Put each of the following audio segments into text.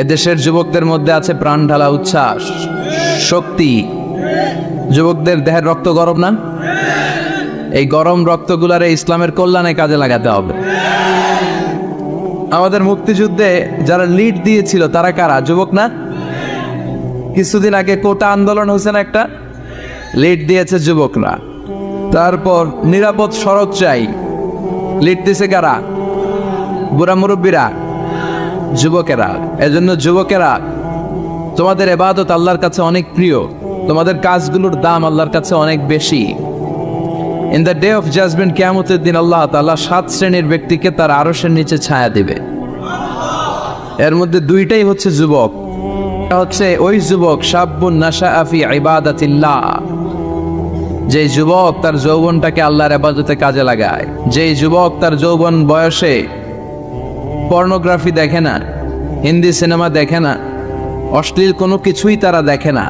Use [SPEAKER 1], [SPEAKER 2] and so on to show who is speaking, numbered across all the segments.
[SPEAKER 1] এদেশের যুবকদের মধ্যে আছে প্রাণ ঢালা উচ্ছ্বাস, শক্তি। যুবকদের দেহের রক্ত গরম না? এই গরম রক্তগুলারে ইসলামের কল্যাণে কাজে লাগাতে হবে। আমাদের মুক্তিযুদ্ধে যারা লিড দিয়েছিল তারা কারা? যুবক না? কিছুদিন আগে কোটা আন্দোলন হয়েছে না, একটা লিড দিয়েছে যুবকরা। তারপর নিরাপদ সড়ক চাই, লিড দিছে কারা? বুড়া মুরব্বীরা, যুবকেরা। এজন্য যুবকেরা, তোমাদের ইবাদত আল্লাহর কাছে অনেক প্রিয়, তোমাদের কাজগুলোর দাম আল্লাহর কাছে অনেক বেশি। In the day of judgement, কিয়ামতের দিন আল্লাহ তাআলা 7 শ্রেণীর ব্যক্তিকে তার আরশের নিচে ছায়া দিবে। এর মধ্যে 2টাই হচ্ছে যুবক। হচ্ছে ওই যুবক শাবুন নাশাআ ফি ইবাদাতিল্লাহ, যে যুবক তার যৌবনটাকে আল্লাহর ইবাদতে কাজে লাগায়, যে যুবক তার যৌবন বয়সে পর্নোগ্রাফি দেখে না, হিন্দি সিনেমা দেখে না, অশ্লীল কোনো কিছুই তারা দেখে না।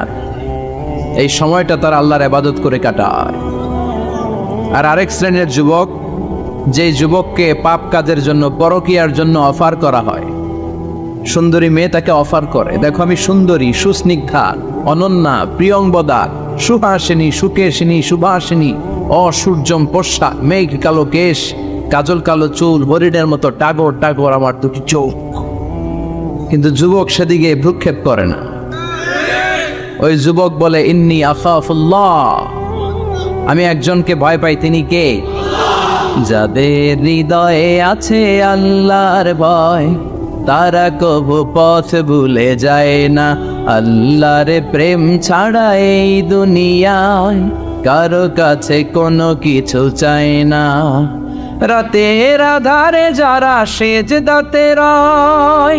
[SPEAKER 1] এই সময়টা তারা আল্লাহর ইবাদত করে কাটায়। আর আরেক শ্রেণীর যুবক, যে যুবককে পাপ কাজের জন্য, পরকীয়ার জন্য অফার করা হয়। সুন্দরী মেয়ে তাকে অফার করে, দেখো আমি সুন্দরী, সুস্নিগ্ধা, অনন্যা, প্রিয়ংবদা, সুহাসিনী, সুকেশিনী, সুভাসিনী, অসূর্যম পোশাক, মেঘ কালো কেশ, কাজল কালো চুল, হরিণের মতো টাগর টাগর আমার 2টি চোখ। কিন্তু যুবক সেদিকে ভ্রুক্ষেপ করে না। ওই যুবক বলে, ইন্নী আখাফুল্লাহ, আমি একজনকে ভয় পাই। তিনি কে? যাদের হৃদয়ে আছে আল্লাহর ভয়, তারা কবু পথ ভুলে যায় না। আল্লাহর প্রেম ছাড়া এই দুনিয়ায় কারো কাছে কোনো কিছু চায় না। রাতের আধারে যারা সেজদাতে রয়,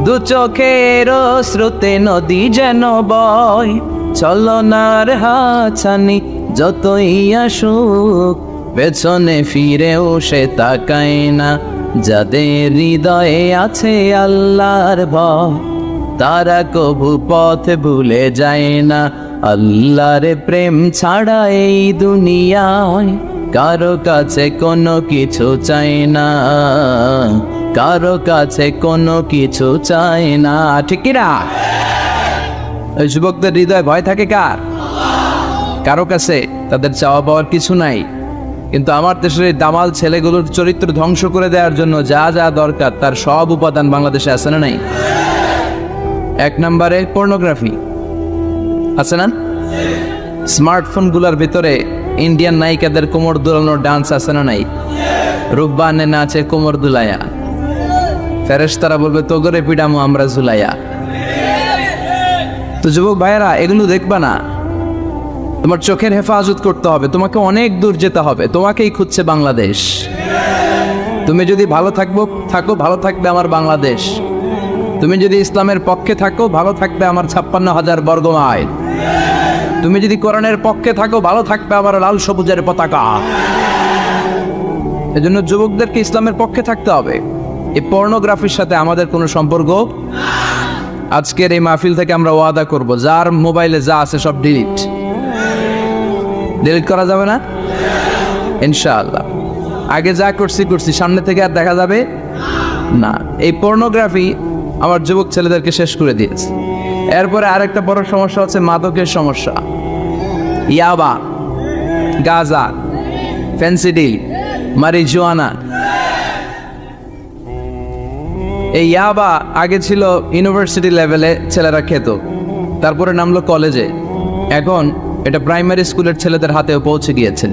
[SPEAKER 1] 2 চোখের স্রোতে নদী যেন বয়। চলনার হাছানি যতই আসুক, পেছনে ফিরেও সে তাকায় না। যাদের হৃদয়ে আছে আল্লাহর ভয়, তারা কবু পথ ভুলে যায় না। আল্লাহর প্রেম ছাড়া এই দুনিয়ায় কারো কাছে কোনো কিছু চাই না, কারো কাছে কোনো কিছু চাই না। ঠিক না? ওই যুবকদের হৃদয়ে ভয় থাকে কার? কারো কাছে তাদের চাওয়া পাওয়ার কিছু নাই। কিন্তু আমার দেশের এই দামাল ছেলেগুলোর চরিত্র ধ্বংস করে দেওয়ার জন্য যা যা দরকার তার সব উপাদান বাংলাদেশে আছে না নাই? 1 নম্বরে পর্নোগ্রাফি আছে না? স্মার্টফোনগুলোর ভিতরে ইন্ডিয়ান নায়িকাদের কোমর দুলানোর ডান্স আছে না নাই? রূপবানে নাচে কোমর দুলাইয়া, ফেরেশতারা বলবে তোগরে পিডামো আমরা ঝুলাইয়া। তো যুবক ভাইয়েরা, এগুলো দেখবা না। তোমার চোখের হেফাজত করতে হবে, তোমাকে অনেক দূর যেতে হবে। তোমাকেই খুঁজছে বাংলাদেশ। তুমি যদি ভালো থাকো, ভালো থাকবে আমার বাংলাদেশ। তুমি যদি ইসলামের পক্ষে থাকো, ভালো থাকবে আমার 56,000 বর্গ মাইল। তুমি যদি কোরআনের পক্ষে থাকো, ভালো থাকবে আমার লাল সবুজের পতাকা। এজন্য যুবকদেরকে ইসলামের পক্ষে থাকতে হবে। এই পর্নোগ্রাফির সাথে আমাদের কোনো সম্পর্ক। আজকের এই মাহফিল থেকে আমরা ওয়াদা করব, যার মোবাইলে যা আছে সব ডিলিট করা যাবে না ইনশাআল্লাহ। আগে যা করছি, সামনে থেকে আর দেখা যাবে না। এই পর্নোগ্রাফি আমার যুবক ছেলেদেরকে শেষ করে দিয়েছে। এরপরে আরেকটা বড় সমস্যা হচ্ছে মাদকের সমস্যা। ইয়াবা, গাঁজা, ফেন্সিডিল, মারিজুয়ানা। এই ইয়াবা আগে ছিল ইউনিভার্সিটি লেভেলে ছেলেরা খেত, তারপরে নামলো কলেজে, এখন এটা প্রাইমারি স্কুলের ছেলেদের হাতেও পৌঁছে গিয়েছে।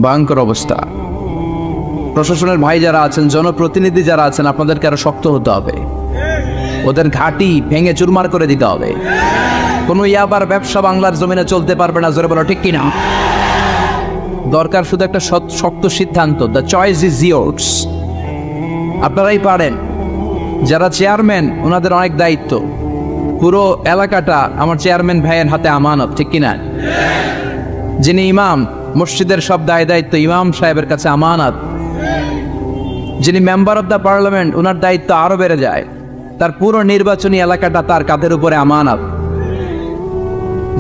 [SPEAKER 1] ভয়ঙ্কর অবস্থা। প্রশাসনের ভাই যারা আছেন, জনপ্রতিনিধি যারা আছেন, আপনাদেরকে আরো শক্ত হতে হবে। ওদের ঘাঁটি ভেঙে চুরমার করে দিতে হবে। কোনো ইয়াবার ব্যবসা বাংলার জমিনে চলতে পারবে না। জোরে বলো ঠিক কিনা? দরকার শুধু একটা শক্ত সিদ্ধান্ত। The choice is yours. আপনারাই পারেন। যারা চেয়ারম্যান, ওনাদের অনেক দায়িত্ব। পুরো এলাকাটা আমার চেয়ারম্যান ভাইয়ের হাতে আমানত, ঠিক কিনা? যিনি ইমাম, মসজিদের সব দায়িত্ব ইমাম সাহেবের কাছে আমানত। যিনি মেম্বার অব দ্য পার্লামেন্ট, ওনার দায়িত্ব আরো বেড়ে যায়। তার পুরো নির্বাচনী এলাকাটা তার কাঁধের উপরে আমানত।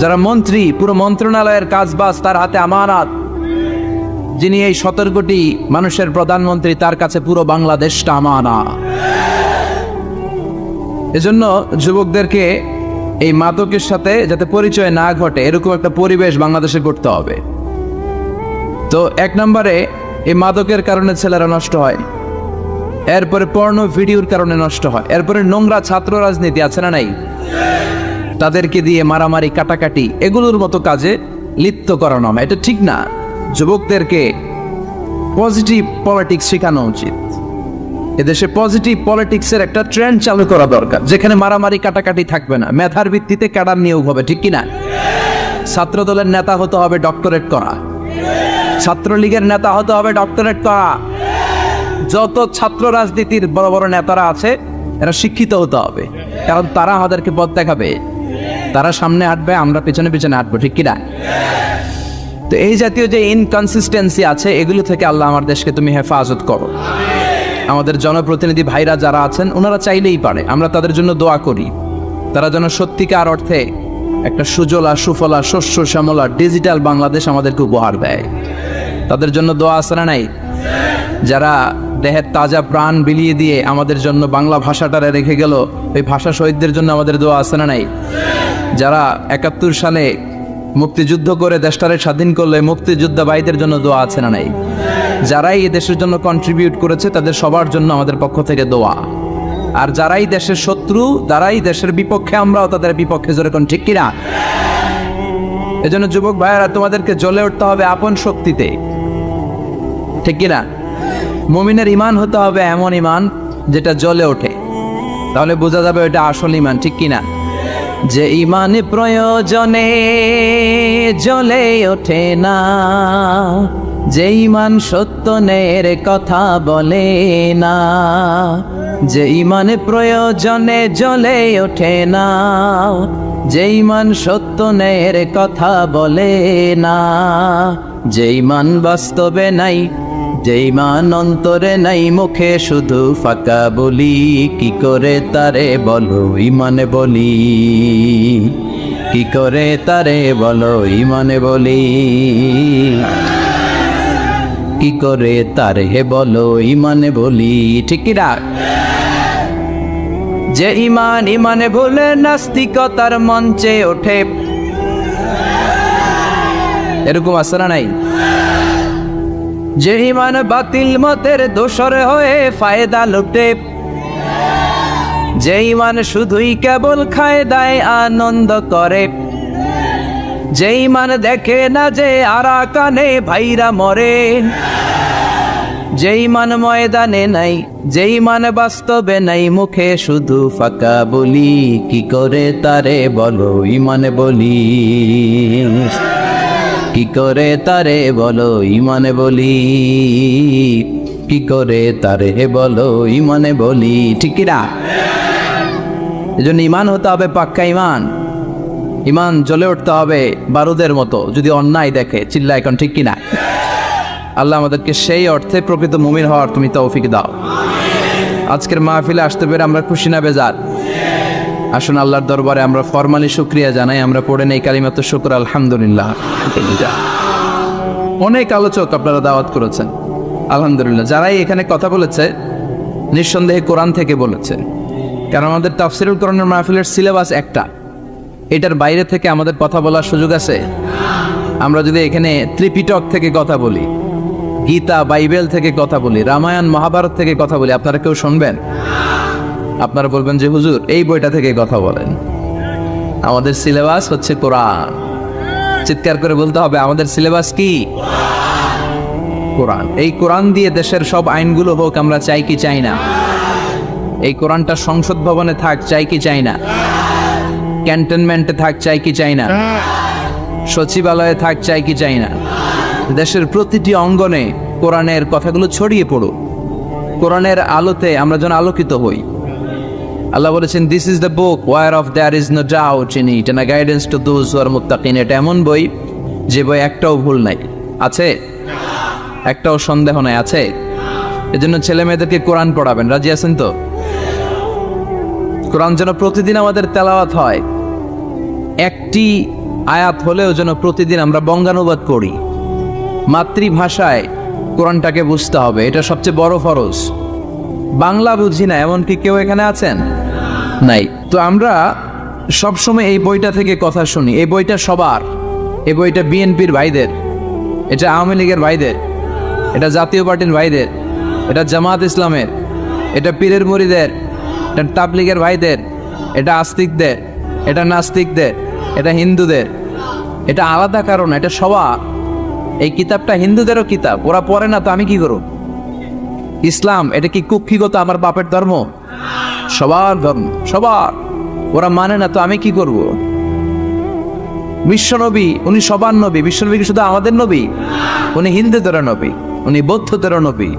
[SPEAKER 1] যারা মন্ত্রী, পুরো মন্ত্রণালয়ের কাজবাজ তার হাতে আমানত। যিনি এই 17 কোটি মানুষের প্রধানমন্ত্রী, তার কাছে পুরো বাংলাদেশটা আমানত। এজন্য যুবকদেরকে এই মাদকের সাথে যাতে পরিচয় না ঘটে এরকম একটা পরিবেশ বাংলাদেশে করতে হবে। তো এক নম্বরে এই মাদকের কারণে ছেলেরা নষ্ট হয়, এরপরে পর্ন ভিডিওর কারণে নষ্ট হয়, এরপরে নোংরা ছাত্র রাজনীতি আছে না নাই, তাদেরকে দিয়ে মারামারি কাটাকাটি এগুলোর মতো কাজে লিপ্ত করানো হয়, এটা ঠিক না। যুবকদেরকে পজিটিভ পলিটিক্স শেখানো উচিত। এদেশে পজিটিভ পলিটিক্সের একটা ট্রেন্ড চালু করা দরকার, যেখানে মারামারি কাটাকাটি থাকবে না, মেধার ভিত্তিতে ক্যাডার নিয়োগ হবে, ঠিক কিনা? ছাত্র দলের নেতা হতে হবে ডক্টরেট করা, ছাত্রলীগের নেতা হতে হবে ডক্টরেট করা। যত ছাত্র রাজনীতির বড় বড় নেতারা আছে এরা শিক্ষিত হতে হবে, কারণ তারা আমাদেরকে পথ দেখাবে, তারা সামনে হাঁটবে, আমরা পিছনে পিছনে হাঁটবো, ঠিক কিনা? তো এই জাতীয় যে ইনকনসিস্টেন্সি আছে এগুলো থেকে আল্লাহ আমার দেশকে তুমি হেফাজত করো। আমাদের জনপ্রতিনিধি ভাইরা যারা আছেন ওনারা চাইলেই পারে, আমরা তাদের জন্য দোয়া করি, তারা যেন সত্যিকার অর্থে একটা সুজলা সুফলা শস্য শ্যামলা ডিজিটাল বাংলাদেশ আমাদেরকে উপহার দেয়। তাদের জন্য দোয়া আছে না নাই? যারা দেহের তাজা প্রাণ বিলিয়ে দিয়ে আমাদের জন্য বাংলা ভাষাটারে রেখে গেল, ওই ভাষা শহীদদের জন্য আমাদের দোয়া আছে না নাই? যারা ৭১ সালে মুক্তিযুদ্ধ করে দেশটারে স্বাধীন করলে মুক্তিযোদ্ধা ভাইদের জন্য দোয়া আছে না নাই? যারাই এই দেশের জন্য কন্ট্রিবিউট করেছে তাদের সবার জন্য আমাদের পক্ষ থেকে দোয়া। আর যারাই দেশের শত্রু, যারাই দেশের বিপক্ষে, আমরাও তাদের বিপক্ষে, জোরে কোন ঠিক কিনা? এজন্য যুবক ভাইয়েরা তোমাদেরকে জ্বলে উঠতে হবে আপন শক্তিতে, ঠিক কিনা? মুমিনের ঈমান হতে হবে এমন ঈমান যেটা জ্বলে ওঠে, তাহলে বোঝা যাবে ওটা আসল ঈমান, ঠিক কিনা? যে ঈমান প্রয়োজনে জ্বলে ওঠে না, যে ঈমান সত্যনের কথা বলে না, যে ঈমান প্রয়োজনে জ্বলে ওঠে না, যে ঈমান সত্যনের কথা বলে না, যে ঈমান বাস্তবে নাই, যে ঈমান অন্তরে নাই, মুখে শুধু ফাঁকা বলি, কি করে তারে বলো ঈমানে বলি, কি করে তারে বলো ঈমানে বলি, কি করে তারে বলো ঈমানে বলি, ঠিক কি না? যে ঈমান ঈমানে ভুলে নাস্তিকতার মঞ্চে ওঠে, এরকম আছে না নাই? যে ঈমান বাতিল মতের দোসর হয়ে ফায়দা লুটে, যে ঈমান শুধুই কেবল খায় দায় আনন্দ করে, যে ঈমান দেখে না যে আরাকানে ভাইরা মরে, যে ঈমান ময়দানে নাই, যে ঈমান বাস্তবে নাই, মুখে শুধু ফাঁকা বলি, কি করে তারে বলো ঈমানে বলি, কি করে তারে বলো ঈমানে বলি, কি করে তারে বলো ঈমানে বলি, ঠিক কি না? এজন্য ঈমান হতে হবে পাক্কা ঈমান, ঈমান জ্বলে উঠতে হবে বারুদের মতো, যদি অন্যায় দেখে চিল্লা এখন, ঠিক কিনা? আল্লাহ আমাদেরকে সেই অর্থে প্রকৃত মুমিন হওয়ার তুমি তৌফিক দাও। আজকের মাহফিলে আসতে পেরে আমরা খুশি না বেজার? আসুন আল্লাহর দরবারে আমরা ফরমালি শুকরিয়া জানাই, আমরা পড়ে নেই কালিমাতুশ শুকর আলহামদুলিল্লাহ। অনেক আলোচক আপনারা দাওয়াত করেছেন আলহামদুলিল্লাহ, যারাই এখানে কথা বলেছে নিঃসন্দেহে কোরআন থেকে বলেছে, কারণ আমাদের তাফসিরুল কোরআনের মাহফিলের সিলেবাস একটা, এটার বাইরে থেকে আমাদের কথা বলার সুযোগ আছে? আমরা যদি এখানে ত্রিপিটক থেকে কথা বলি, গীতা বাইবেল থেকে কথা বলি, রামায়ণ মহাভারত থেকে কথা বলি, আপনারা কেউ শুনবেন? আপনারা বলবেন যে হুজুর এই বইটা থেকে কথা বলেন। আমাদের সিলেবাস হচ্ছে কোরআন। চিৎকার করে বলতে হবে আমাদের সিলেবাস কি? কোরআন। এই কোরআন দিয়ে দেশের সব আইনগুলো হোক, আমরা চাই কি চাই না? এই কোরআনটা সংসদ ভবনে থাক, চাই কি চাই না? ক্যান্টনমেন্টে থাক, চাই কি চাই না? সচিবালয়ে থাক, চাই কি চাই না? দেশের প্রতিটি অঙ্গনে কোরআনের কথাগুলো ছড়িয়ে পড়ুক, কোরআনের আলোতে আমরা যেন আলোকিত হই। আল্লাহ বলেছেন, this is the book whereof there is no doubt in it and a guidance to those who are মুত্তাকিন। এটা এমন বই যে বই একটাও ভুল নাই, আছে? একটাও সন্দেহ নাই, আছে? এজন্য ছেলে মেয়েদেরকে কোরআন পড়াবেন, রাজি আছেন তো? কোরআন যেন প্রতিদিন আমাদের তেলাওয়াত হয়, একটি আয়াত হলেও যেন প্রতিদিন আমরা বঙ্গানুবাদ করি। মাতৃভাষায় কোরআনটাকে বুঝতে হবে, এটা সবচেয়ে বড় ফরজ। বাংলা বুঝি না এমন কি কেউ এখানে আছেন? নাই। তো আমরা সবসময় এই বইটা থেকে কথা শুনি, এই বইটা সবার, এই বইটা বিএনপির ভাইদের, এটা আওয়ামী লীগের ভাইদের, এটা জাতীয় পার্টির ভাইদের, এটা জামাত ইসলামের, এটা পীরের মুরিদের, এটা তাবলীগের ভাইদের, এটা আস্তিকদের, এটা নাস্তিকদের, এটা হিন্দুদের। এটা আলাদা কারণ, এটা সবার। এই কিতাবটা হিন্দুদেরও কিতাব, ওরা পড়ে না তো আমি কি করব? ইসলাম এটা কি কুক্ষিগত আমার বাপের ধর্ম? সবার ধর্ম, সবার। ওরা মানে না তো আমি কি করব? বিশ্বনবী উনি সবার নবী। বিশ্বনবী কি শুধু আমাদের নবী? উনি হিন্দুদেরও নবী, উনি বৌদ্ধদেরও নবী,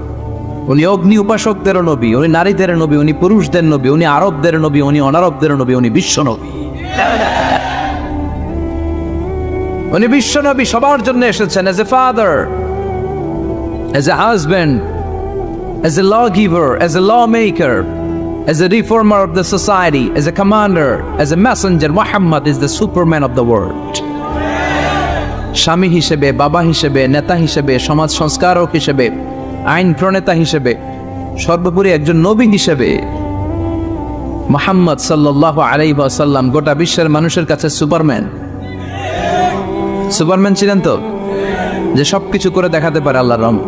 [SPEAKER 1] উনি অগ্নি উপাসকদেরও নবী, উনি নারীদের নবী, উনি পুরুষদের নবী, উনি আরবদের নবী, উনি অনারবদের নবী, উনি বিশ্বনবী। উনি বিশ্বনবী, সবার জন্য এসেছেন। as a father, as a husband, as a lawgiver, as a lawmaker, as a reformer of the society, as a commander, as a messenger. Muhammad is the superman of the world. স্বামী হিসেবে, বাবা হিসেবে, নেতা হিসেবে, সমাজ সংস্কারক হিসেবে, আইন প্রণেতা হিসেবে, সর্বোপরি একজন নবী হিসেবে মুহাম্মদ সাল্লাল্লাহু আলাইহি ওয়াসাল্লাম গোটা বিশ্বের মানুষের কাছে সুপারম্যান। সুপারম্যান ছিলেন তো, যে সবকিছু করে দেখাতে পারে আল্লাহর রহমত।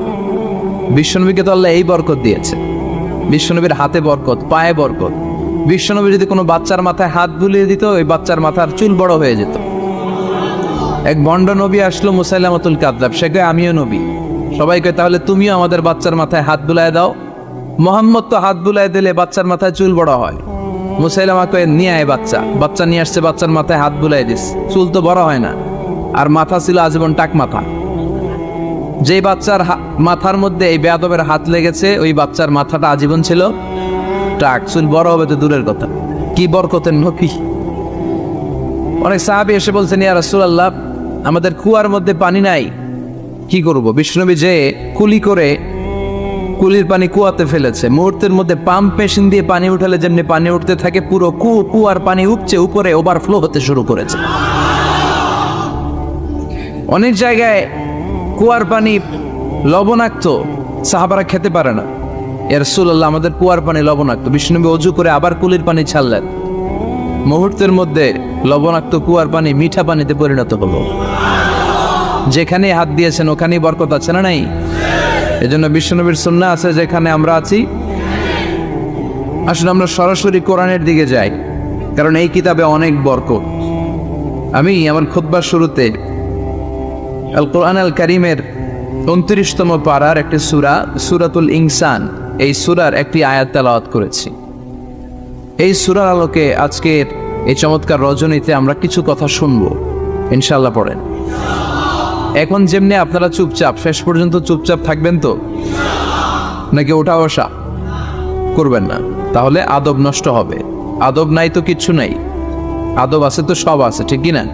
[SPEAKER 1] বিশ্বনবীকে তো আল্লাহ এই বরকত দিয়েছে। বিশ্বনবীর হাতে বরকত, পায়ে বরকত। বিশ্বনবী যদি কোনো বাচ্চার মাথায় হাত বুলিয়ে দিত, ওই বাচ্চার মাথার চুল বড় হয়ে যেত। এক ভণ্ড নবী আসলো, মুসাইলামাতুল কাযযাব, সে কয় আমিও নবী। সবাই কয় তাহলে তুমিও আমাদের বাচ্চার মাথায় হাত বুলায় দাও। মোহাম্মদ তো হাত বুলায় দিলে বাচ্চার মাথায় চুল বড় হয়। মুসাইলামা কয় নিয়ে আয় বাচ্চা। বাচ্চা নিয়ে আসছে, বাচ্চার মাথায় হাত বুলাই দিস, চুল তো বড় হয় না। আর মাথা ছিল আজীবন টাক মাথা। যে বাচ্চার মাথার মধ্যে এই বেয়াদবের হাত লেগেছে, ওই বাচ্চার মাথাটা আজীবন ছিল টাক, চুল বড় হবে তো দূরের কথা। কি বরকতের নবী! অনেক সাহাবী এসে বলছেন, ইয়া রাসূলুল্লাহ, আমাদের কুয়ার মধ্যে পানি নাই, কি করব? বিশ্বনবী যে কুলি করে কুলির পানি কুয়াতে ফেলেছে, মুহূর্তের মধ্যে পাম্প মেশিন দিয়ে পানি উঠালে যেমনি পানি উঠতে থাকে, পুরো কুয়ার পানি উপচে উপরে ওভারফ্লো হতে শুরু করেছে। অনেক জায়গায় কুয়ার পানি লবণাক্ত, সাহাবারা খেতে পারে না। ইয়া রাসূলুল্লাহ, আমাদের কুয়ার পানি লবণাক্ত। বিশ্বনবী ওযু করে আবার কুলির পানি ছাড়লেন, মুহূর্তের মধ্যে লবণাক্ত কুয়ার পানি মিঠা পানিতে পরিণত হলো। যেখানে হাত দিয়েছেন ওখানেই বরকত আছে না নাই? এজন্য বিশ্বনবীর সুন্নাহ আছে, যেখানে আমরা আছি আসলে আমরা সরাসরি কোরআনের দিকে যাই, কারণ এই কিতাবে অনেক বরকত। আমি আমার খুতবার শুরুতে আল কোরআন আল কারীমের 29তম পারার একটি সূরা, সূরাতুল ইনসান, এই সূরার একটি আয়াত তেলাওয়াত করেছি। এই সূরার আলোকে আজকের এই চমৎকার রজনীতে আমরা কিছু কথা শুনবো ইনশাআল্লাহ। পড়েন। এখন যেমনি আপনারা চুপচাপ, শেষ পর্যন্ত চুপচাপ থাকবেন তো, নাকি ওঠা বসা করবেন না? তাহলে আদব নষ্ট হবে। আদব নাই তো কিচ্ছু নাই, আদব আছে তো সব আছে, ঠিক কি না?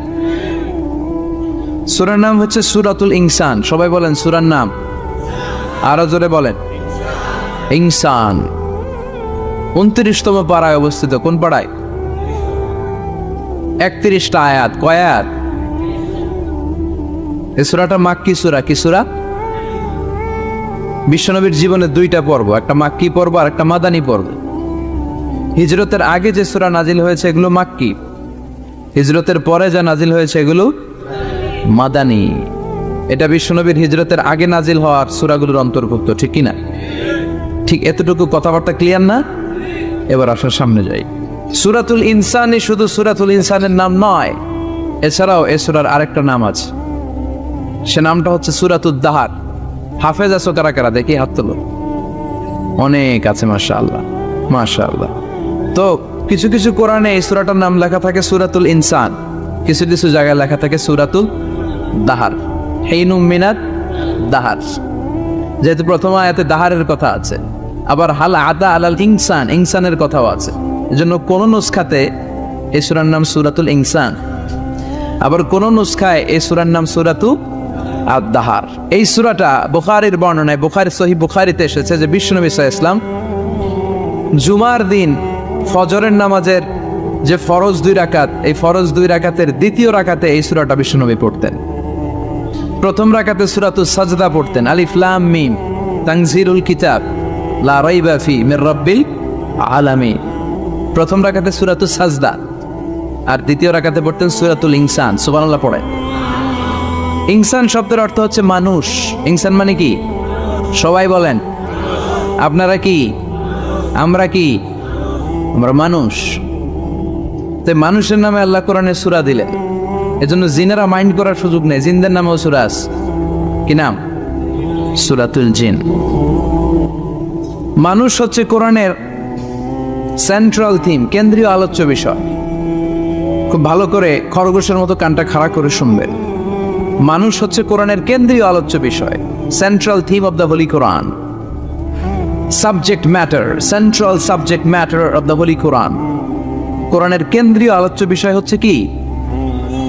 [SPEAKER 1] সূরার নাম হচ্ছে সূরাতুল ইনসান। সবাই বলেন সূরার নাম, আরো জোরে বলেন ইনসান। 29তম পাড়ায় অবস্থিত। কোন পাড়ায়? 31টা আয়াত। কয় আয়াত? এই সূরাটা মাক্কি সূরা। কি সূরা? বিশ্বনবীর জীবনে 2টা পর্ব, একটা মাক্কি পর্ব আর একটা মাদানী পর্ব। হিজরতের আগে যে সূরা নাজিল হয়েছে এগুলো মাক্কি, হিজরতের পরে যা নাজিল হয়েছে এগুলো মাদানী। এটা বিশ্বনবীর হিজরতের আগে নাজিল হওয়ার সূরাগুলোর অন্তর্ভুক্ত, ঠিক কি না? ঠিক এতটুকু কথাবার্তা ক্লিয়ার না? এবার আসার সামনে যাই। সূরাতুল ইনসানই শুধু সূরাতুল ইনসানের নাম নয়, এছাড়াও এ সূরার আরেকটা নাম আছে, সে নামটা হচ্ছে সূরাতুদ দাহার। হাফেজ আছো কারা কারা? দেখি হাত তোলো। অনেক আছে, মাশাআল্লাহ মাশাআল্লাহ। তো কিছু কিছু কোরআনে এই সূরাটার নাম লেখা থাকে সূরাতুল ইনসান, কিছু কিছু জায়গায় লেখা থাকে সূরাতুল দাহার, হিনুম মিনাত দাহার। যেহেতু প্রথম আয়াতে দাহারের কথা আছে, আবার হাল আদা আলাল ইনসান, ইনসানের কথাও আছে। এজন্য কোন নুসখাতে এই সূরার নাম সূরাতুল ইনসান, আবার কোন নুসখায় এই সূরার নাম সূরাতুল আদ-দাহার। এই সূরাটা বুখারীর বর্ণনায়, বুখারী সহিহ বুখারীতে এসেছে যে বিশ্বনবী সাল্লাল্লাহু আলাইহি ওয়াসাল্লাম জুমার দিন ফজরের নামাজের যে ফরজ 2 রাকাত, এই ফরজ 2 রাকাতের দ্বিতীয় রাকাতে এই সূরাটা বিশ্বনবী পড়তেন। প্রথম রাকাতে সূরাতুস সাজদা পড়তেন, আলিফ লাম মিম তানজিলুল কিতাব লা রাইবা ফি মির রাব্বিল আলামিন। প্রথম রাকাতে সূরাতুস সাজদা আর দ্বিতীয় রাকাতে পড়তেন সূরাতুল ইনসান। সুবহানাল্লাহ পড়ে। ইনসান শব্দের অর্থ হচ্ছে মানুষ। ইনসান মানে কি? সবাই বলেন, আপনারা কি? আমরা কি? আমরা মানুষ। তো মানুষের নামে আল্লাহ কোরআনে সূরা দিলেন, এজন্য জিনেরা মাইন্ড করার সুযোগ নেই। জিনদের নামেও সূরা আছে। কি নাম? সূরাতুল জিন। মানুষ হচ্ছে কোরআনের সেন্ট্রাল থিম, কেন্দ্রীয় আলোচ্য বিষয়। খুব ভালো করে খরগোশের মতো কানটা খাড়া করে শুনবেন। মানুষ হচ্ছে কোরআনের কেন্দ্রীয় আলোচ্য বিষয়, central theme of the holy Quran, subject matter, central subject matter of the holy Quran. কোরআনের কেন্দ্রীয় আলোচ্য বিষয় হচ্ছে কি?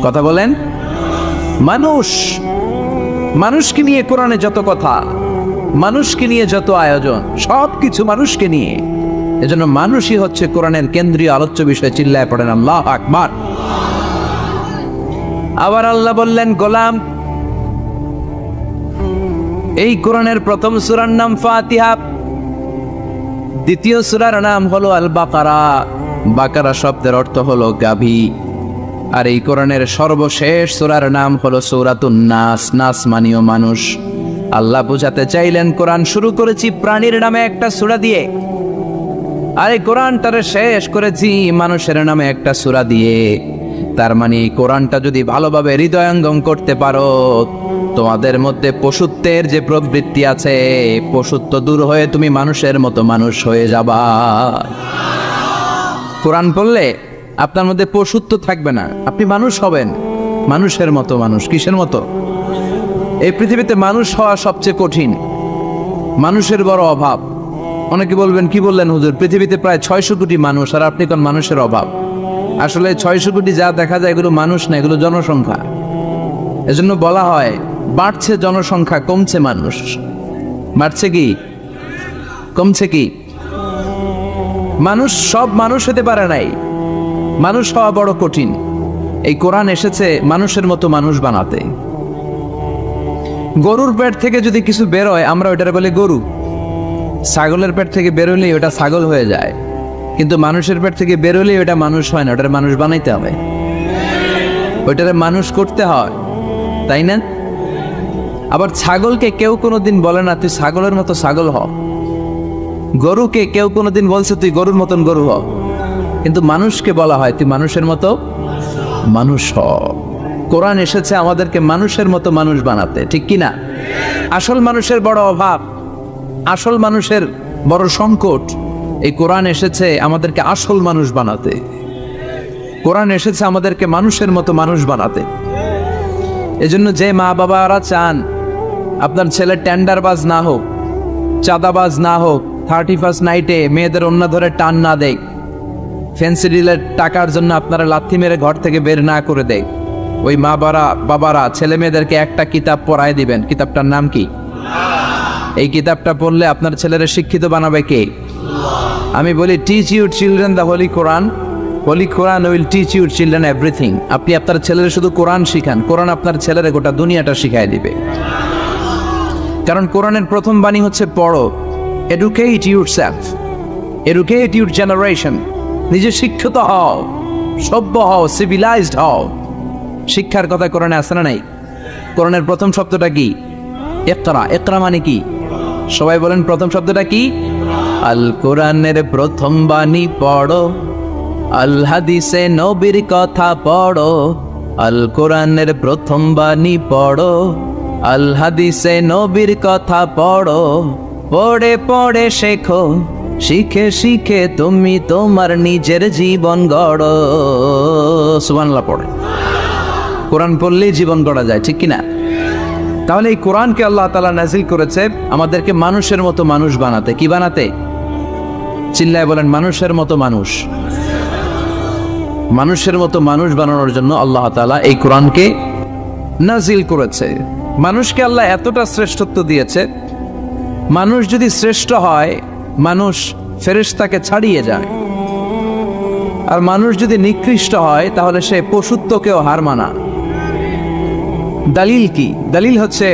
[SPEAKER 1] কথা বলেন। মানুষ। মানুষকে নিয়ে কোরআনে যত কথা, মানুষকে নিয়ে যত আয়োজন, সব কিছু মানুষকে নিয়ে। এজন্য মানুষই হচ্ছে কোরআনের কেন্দ্রীয় আলোচ্য বিষয়। চিল্লায় পড়েন আল্লাহু আকবার। আবার আল্লাহ বললেন, গোলাম, এই কোরআনের প্রথম সূরার নাম ফাতিহা, দ্বিতীয় সূরার নাম হলো আল বাকারা। বাকারা শব্দের অর্থ হলো গাভী। আর এই কোরআনের সর্বশেষ সূরার নাম হলো সূরাতুন নাস। নাস মানেও মানুষ। আল্লাহ বুঝাতে চাইলেন, কোরআন শুরু করেছি প্রাণীর নামে একটা সূরা দিয়ে, আর এই কোরআনটারে শেষ করেছি মানুষের নামে একটা সূরা দিয়ে। তার মানে কোরআনটা যদি ভালোভাবে হৃদয়ঙ্গম করতে পারো, তোমাদের মধ্যে পশুত্বের যে প্রবৃত্তি আছে, পশুত্ব দূর হয়ে তুমি মানুষের মতো মানুষ হয়ে যাবা। কোরআন পড়লে আপনার মধ্যে পশুত্ব থাকবে না, আপনি মানুষ হবেন, মানুষের মতো মানুষ। কিসের মতো? এই পৃথিবীতে মানুষ হওয়া সবচেয়ে কঠিন, মানুষের বড় অভাব। অনেকে বলবেন, কি বললেন হুজুর, পৃথিবীতে প্রায় 600 কোটি মানুষ আর আপনি কোন মানুষের অভাব? আসলে 600 কোটি যা দেখা যায় এগুলো মানুষ না, এগুলো জনসংখ্যা। এজন্য বলা হয় বাড়ছে জনসংখ্যা, কমছে মানুষ। বাড়ছে কি কমছে কি? মানুষ সব মানুষ হতে পারে নাই, মানুষ হওয়া বড় কঠিন। এই কোরআন এসেছে মানুষের মতো মানুষ বানাতে। গরুর পেট থেকে যদি কিছু বেরোয় আমরা ওইটারে বলি গরু, ছাগলের পেট থেকে বেরোলেই ওটা ছাগল হয়ে যায়। কিন্তু মানুষের পেট থেকে বেরোলেই ওটা মানুষ হয় না, ওটারে মানুষ বানাইতে হবে, ওইটারে মানুষ করতে হয়, তাই না? আবার ছাগলকে কেউ কোনোদিন বলে না তুই ছাগলের মতো ছাগল হ, গরুকে কেউ কোনোদিন বলছে তুই গরুর মতন গরু হ, কিন্তু মানুষকে বলা হয় তুই মানুষের মতো মানুষ হ। কোরআন এসেছে আমাদেরকে মানুষের মতো মানুষ বানাতে, ঠিক কি না? আসল মানুষের বড় অভাব, আসল মানুষের বড় সংকট। এই কোরআন এসেছে আমাদেরকে আসল মানুষ বানাতে। কোরআন এসেছে আমাদেরকে মানুষের মতো মানুষ বানাতে। এজন্য যে মা বাবারা চান আপনার ছেলে টেন্ডারবাজ না হোক, চাঁদাবাজ না হোক, 31st নাইটে মেয়েদের অন্য ধরে টান না দেয়, ফ্যান্সি ডিলের টাকার জন্য আপনারা লাথি মেরে ঘর থেকে বের না করে দেয়, ওই মা বাবারা ছেলে মেয়েদেরকে একটা কিতাব পড়ায় দিবেন। কিতাবটার নাম কি? এই কিতাবটা পড়লে আপনার ছেলেরা শিক্ষিত বানাবে কে? আমি বলি teach your children the holy Quran, holy Quran will teach your children everything. আপনি আপনার ছেলেরা শুধু কোরআন শিখান, কোরআন আপনার ছেলেরা গোটা দুনিয়াটা শিখাই দিবে। কারণ কোরআনের প্রথম বাণী হচ্ছে পড়ো, educate yourself, educate your generation. নিজে শিক্ষিত হও, সভ্য হও, সিভিলাইজড হও। শিক্ষার কথা কোরআনে আছে না নাই? কোরআনের প্রথম শব্দটা কি? ইকরা। ইকরা মানে কি? সবাই বলেন প্রথম শব্দটা কি? আল কোরআনের প্রথম বাণী পড়ো, আল হাদিসে নবীর কথা পড়ো। আল কোরআনের প্রথম বাণী পড়ো, আল হাদিসে নবীর কথা পড়ো। পড়ে পড়ে শেখো, শিখে শিখে তুমি তোমার নিজের জীবন গড়ো। সুবহানাল্লাহ পড়ে। কোরআন পড়লেই জীবন গড়া যায়, ঠিক কিনা? তাহলে এই কোরআনকে আল্লাহ তাআলা নাজিল করেছে আমাদেরকে মানুষের মতো মানুষ বানাতে। কি বানাতে? চিল্লায় বলেন মানুষের মতো মানুষ। মানুষের মতো মানুষ বানানোর জন্য আল্লাহ তাআলা এই কোরআনকে নাজিল করেছে। মানুষকে আল্লাহ এতটা শ্রেষ্ঠত্ব দিয়েছে, মানুষ যদি শ্রেষ্ঠ হয় মানুষ ফেরেশতাকে ছাড়িয়ে যায়, আর মানুষ যদি নিকৃষ্ট হয় তাহলে সে পশুত্বকেও হার মানা। দলিল কি? দলিল হচ্ছে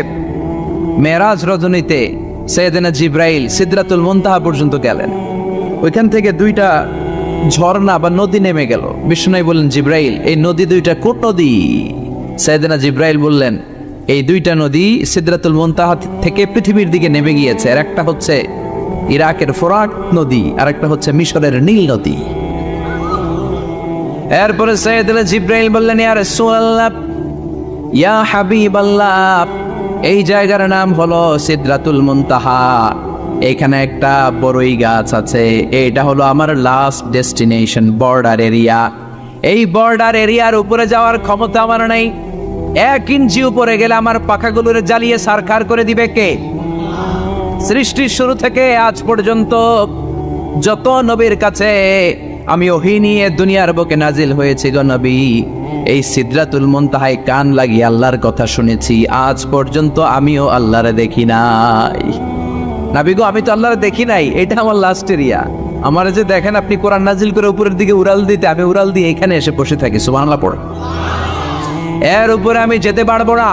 [SPEAKER 1] মেরাজ রজনীতে সাইয়েদনা জিবরাইল সিদরাতুল মুনতাহা পর্যন্ত গেলেন, ওইখান থেকে দুইটা ঝর্ণা বা নদী নেমে গেল। বিষ্ণু বললেন, জিব্রাইল, এই নদী দুইটা কোন নদী? সাইয়েদনা জিব্রাইল বললেন, এই দুইটা নদী সিদরাতুল মুনতাহা থেকে পৃথিবীর দিকে নেমে গিয়েছে। আর একটা হচ্ছে ইরাকের ফোরাত নদী, আর একটা হচ্ছে মিশরের নীল নদী। এরপরে সাইয়েদনা জিব্রাইল বললেন, ইয়া রাসূলুল্লাহ, ইয়া হাবিবাল্লাহ, এই জায়গার নাম হলো সিদরাতুল মুনতাহা। এখানে একটা বড়ই গাছ আছে, এটা হলো আমার লাস্ট ডেস্টিনেশন, বর্ডার এরিয়া। এই বর্ডার এরিয়ার উপরে যাওয়ার ক্ষমতা আমার নেই। 1 ইঞ্চি উপরে গেলে আমার পাখাগুলোরে জ্বালিয়ে সারখার করে দিবে কে? সৃষ্টির শুরু থেকে আজ পর্যন্ত যত নবীর কাছে আমি ওহী নিয়ে দুনিয়ার বুকে নাজিল হয়েছি গো নবী, এই সিদরাতুল মুনতাহায় কান লাগিয়ে আল্লাহর কথা শুনেছি। আজ পর্যন্ত আমিও আল্লাহরে দেখি নাই। নবী গো, আমি তো আল্লাহরে দেখি নাই, এটা আমার লাস্ট এরিয়া। আমার যে দেখেন আপনি কোরআন নাজিল করে উপরের দিকে উড়াল দিতে, আমি উড়াল দিয়ে এখানে এসে বসে থাকি। সুবহানাল্লাহ পড়ে। এর উপরে আমি যেতে পারবো না,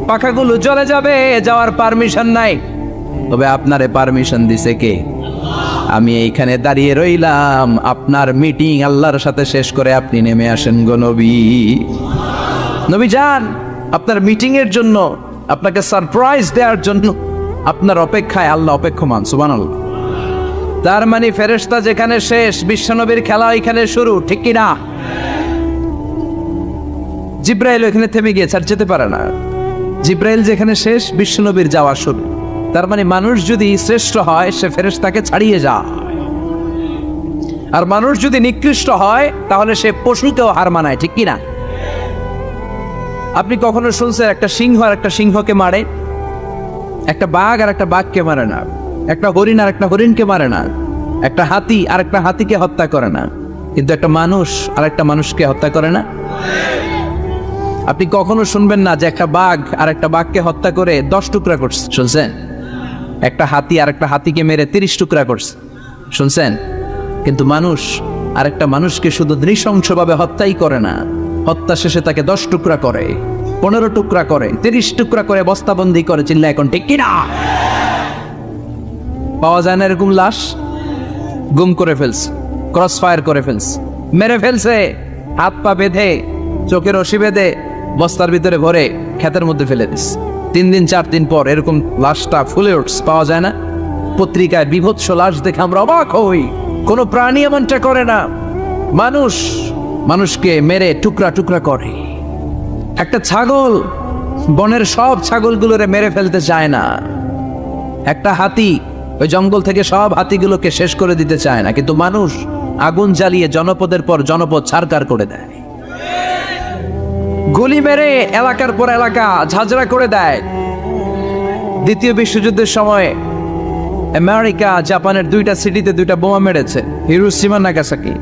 [SPEAKER 1] পাখাগুলো চলে যাবে, যাওয়ার পারমিশন নাই। তবে আপনারে পারমিশন দিছে কে? আমি এইখানে দাঁড়িয়ে রইলাম, আপনার মিটিং আল্লাহর সাথে শেষ করে আপনি নেমে আসেন গো নবী। নবী যান, আপনার মিটিং এর জন্য, আপনাকে সারপ্রাইজ দেওয়ার জন্য আপনার অপেক্ষায় আল্লাহ অপেক্ষমান। সুবহানাল্লাহ। তার মানে ফেরেশতা যেখানে শেষ, বিশ্বনবীর খেলা এখানে শুরু, ঠিক কি না? জিব্রাইল এখানে থেমে গিয়েছে, আর যেতে পারে না। জিব্রাইল যেখানে শেষ, বিশ্বনবীর যাওয়া শুরু। তার মানে মানুষ যদি শ্রেষ্ঠ হয়, সে ফেরেশতাকে ছাড়িয়ে যায়। আর মানুষ যদি নিকৃষ্ট হয়, তাহলে সে পশুকেও হার মানায়, ঠিক কি না? আপনি কখনো শুনছেন একটা সিংহ আর একটা সিংহকে মারে? একটা বাঘ আর একটা বাঘকে মারে না। একটা হরিণ আর একটা হরিণকে মারে না। একটা হাতি আর একটা হাতিকে হত্যা করে না। কিন্তু একটা মানুষ আর একটা মানুষকে হত্যা করে না। আপনি কখনো শুনবেন না যে একটা বাঘ আর একটা বাঘকে হত্যা করে 10 টুকরা করছে? শুনছেন? একটা হাতি আর একটা হাতিকে মেরে 30 টুকরা করছে? শুনছেন? কিন্তু মানুষ আর একটা মানুষকে শুধু নৃশংসভাবে হত্যাই করে না, হত্যা শেষে তাকে 10 টুকরা করে, 15 টুকরা করে, 30 টুকরা করে বস্তাবন্দি করে। চিল্লা এখন ঠিক কিনা? পাওয়া যায় না এরকম লাশ? গুম করে ফেলছে, ক্রস ফায়ার করে ফেলছে, মেরে ফেলছে, হাত পা বেঁধে, চোখের রশি বেঁধে বস্তার ভিতরে ভরে ক্ষেতের মধ্যে ফেলে দিস। 3 দিন 4 দিন পর এরকম লাশটা ফুলে উঠছে, পাওয়া যায় না? পত্রিকায় বিভৎস লাশ দেখে আমরা অবাক হই। কোনো প্রাণী এমনটা করে না। মানুষ মানুষকে মেরে টুকরা টুকরা করে। একটা ছাগল বনের সব ছাগলগুলোরে মেরে ফেলতে চায় না। একটা হাতি ওই জঙ্গল থেকে সব হাতিগুলোকে শেষ করে দিতে চায় না। কিন্তু মানুষ আগুন জ্বালিয়ে জনপদের পর জনপদ ছারকার করে দেয়, গুলি মেরে এলাকার পর এলাকা ঝাঁঝরা করে দেয়। দ্বিতীয় বিশ্বযুদ্ধের সময় আমেরিকা জাপানের 2টা সিটিতে 2টা বোমা মেরেছে, হিরোশিমা নাগাসাকি।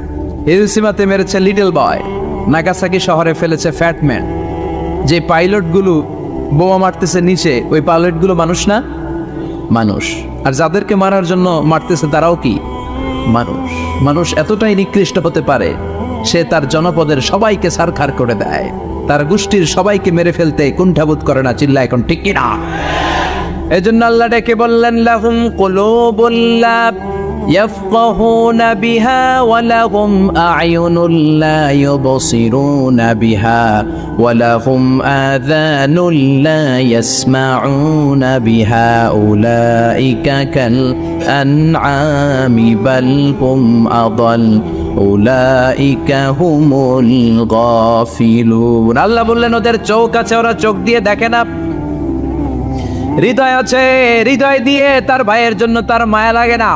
[SPEAKER 1] হিরোশিমাতে মেরেছে লিটল বয়, নাগাসাকি শহরে ফেলেছে ফ্যাটম্যান। যে পাইলটগুলো বোমা মারতেছে নিচে, ওই পাইলটগুলো মানুষ না? মানুষ। আর যাদেরকে মারার জন্য মারতেছে তারাও কি মানুষ? মানুষ এতটাই নিকৃষ্ট হতে পারে, সে তার জনপদের সবাইকে ছারখার করে দেয়, তার গোষ্ঠীর সবাইকে মেরে ফেলতে কুণ্ঠাবোধ করে না। চিল্লা এখন ঠিক কিনা? এজন্য আল্লাহ ডেকে বললেন, লাহুম কুলুবুল লা ইয়াফকাহুনা বিহা ওয়া লাহুম আ'য়ুনুল লা ইউবসিরুনা বিহা ওয়া লাহুম আযানুল লা ইয়াসমাউনা বিহা উলাইকা কাল আনআমি বাল হুম আদাল উলাইকা হুমুল গাফিলুন। আল্লাহ বললেন, ওদের চোখ আছে, ওরা চোখ দিয়ে দেখে না। হৃদয় আছে, হৃদয় দিয়ে তার ভাইয়ের জন্য তার মায়া লাগে না।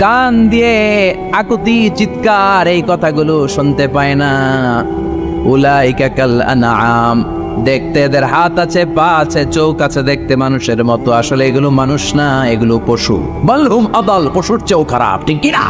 [SPEAKER 1] কান দিয়ে আকুতি চিৎকার এই কথাগুলো শুনতে পায় না। উলাইকা কাল আনআম, দেখতে এদের হাত আছে, পা আছে, চোখ আছে, দেখতে মানুষের মতো, আসলে এগুলো মানুষ না, এগুলো পশু। বাল হুম আদাল, পশুর চেয়েও খারাপ, ঠিক কিনা?